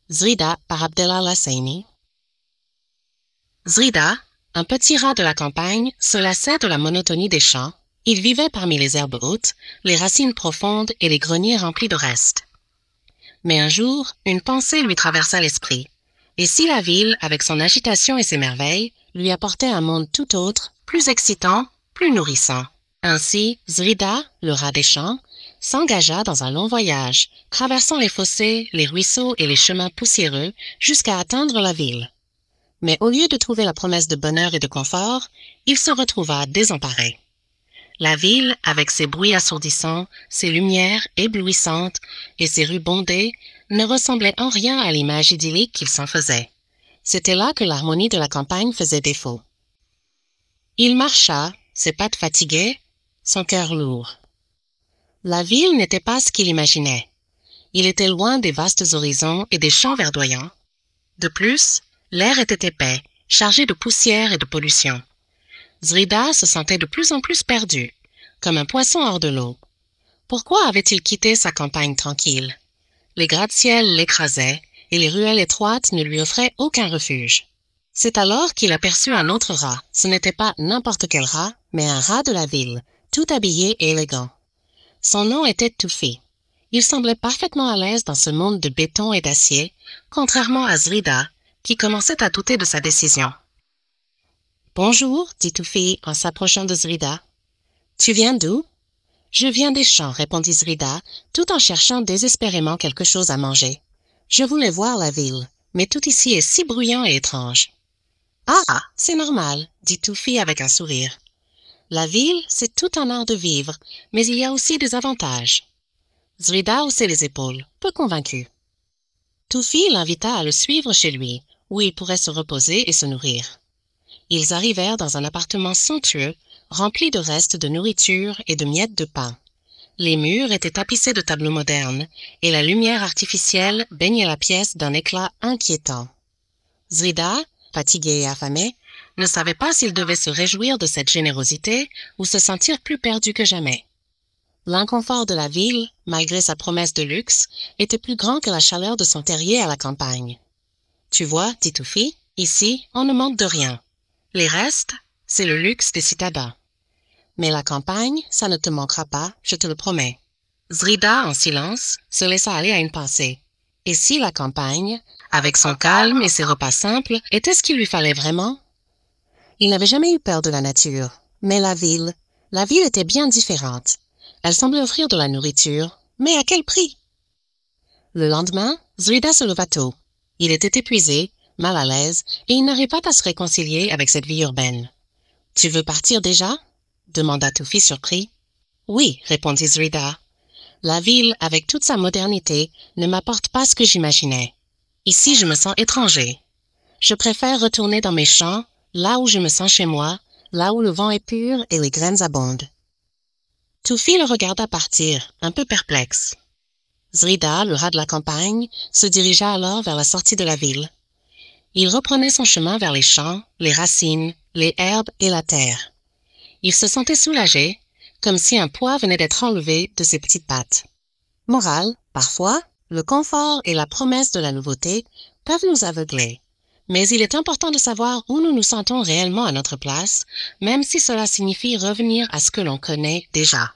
Zrida par Abdellah Lassaini. Zrida, un petit rat de la campagne, se lassait de la monotonie des champs. Il vivait parmi les herbes hautes, les racines profondes et les greniers remplis de restes. Mais un jour, une pensée lui traversa l'esprit. Et si la ville, avec son agitation et ses merveilles, lui apportait un monde tout autre, plus excitant, plus nourrissant? Ainsi, Zrida, le rat des champs, s'engagea dans un long voyage, traversant les fossés, les ruisseaux et les chemins poussiéreux jusqu'à atteindre la ville. Mais au lieu de trouver la promesse de bonheur et de confort, il se retrouva désemparé. La ville, avec ses bruits assourdissants, ses lumières éblouissantes et ses rues bondées, ne ressemblait en rien à l'image idyllique qu'il s'en faisait. C'était là que l'harmonie de la campagne faisait défaut. Il marcha, ses pattes fatiguées, son cœur lourd. La ville n'était pas ce qu'il imaginait. Il était loin des vastes horizons et des champs verdoyants. De plus, l'air était épais, chargé de poussière et de pollution. Zrida se sentait de plus en plus perdu, comme un poisson hors de l'eau. Pourquoi avait-il quitté sa campagne tranquille? Les gratte-ciels l'écrasaient et les ruelles étroites ne lui offraient aucun refuge. C'est alors qu'il aperçut un autre rat. Ce n'était pas n'importe quel rat, mais un rat de la ville, tout habillé et élégant. Son nom était Toufi. Il semblait parfaitement à l'aise dans ce monde de béton et d'acier, contrairement à Zrida, qui commençait à douter de sa décision. « Bonjour, dit Toufi en s'approchant de Zrida. « Tu viens d'où? » « Je viens des champs, répondit Zrida, tout en cherchant désespérément quelque chose à manger. « Je voulais voir la ville, mais tout ici est si bruyant et étrange. »« Ah, c'est normal, dit Toufi avec un sourire. « La ville, c'est tout un art de vivre, mais il y a aussi des avantages. » Zrida haussait les épaules, peu convaincu. Toufi l'invita à le suivre chez lui, où il pourrait se reposer et se nourrir. Ils arrivèrent dans un appartement somptueux, rempli de restes de nourriture et de miettes de pain. Les murs étaient tapissés de tableaux modernes, et la lumière artificielle baignait la pièce d'un éclat inquiétant. Zrida, fatigué et affamé, ne savait pas s'il devait se réjouir de cette générosité ou se sentir plus perdu que jamais. L'inconfort de la ville, malgré sa promesse de luxe, était plus grand que la chaleur de son terrier à la campagne. « Tu vois, dit Toufi, ici, on ne manque de rien. Les restes, c'est le luxe des citadins. Mais la campagne, ça ne te manquera pas, je te le promets. » Zrida, en silence, se laissa aller à une pensée. Et si la campagne, avec son calme et ses repas simples, était ce qu'il lui fallait vraiment? Il n'avait jamais eu peur de la nature, mais la ville était bien différente. Elle semblait offrir de la nourriture, mais à quel prix? Le lendemain, Zrida se leva tôt. Il était épuisé, mal à l'aise, et il n'arrivait pas à se réconcilier avec cette vie urbaine. « Tu veux partir déjà ?» demanda Toufi surpris. « Oui, répondit Zrida. La ville, avec toute sa modernité, ne m'apporte pas ce que j'imaginais. Ici, je me sens étranger. Je préfère retourner dans mes champs, là où je me sens chez moi, là où le vent est pur et les graines abondent. » Toufi le regarda partir, un peu perplexe. Zrida, le rat de la campagne, se dirigea alors vers la sortie de la ville. Il reprenait son chemin vers les champs, les racines, les herbes et la terre. Il se sentait soulagé, comme si un poids venait d'être enlevé de ses petites pattes. Morale, parfois, le confort et la promesse de la nouveauté peuvent nous aveugler. Mais il est important de savoir où nous nous sentons réellement à notre place, même si cela signifie revenir à ce que l'on connaît déjà.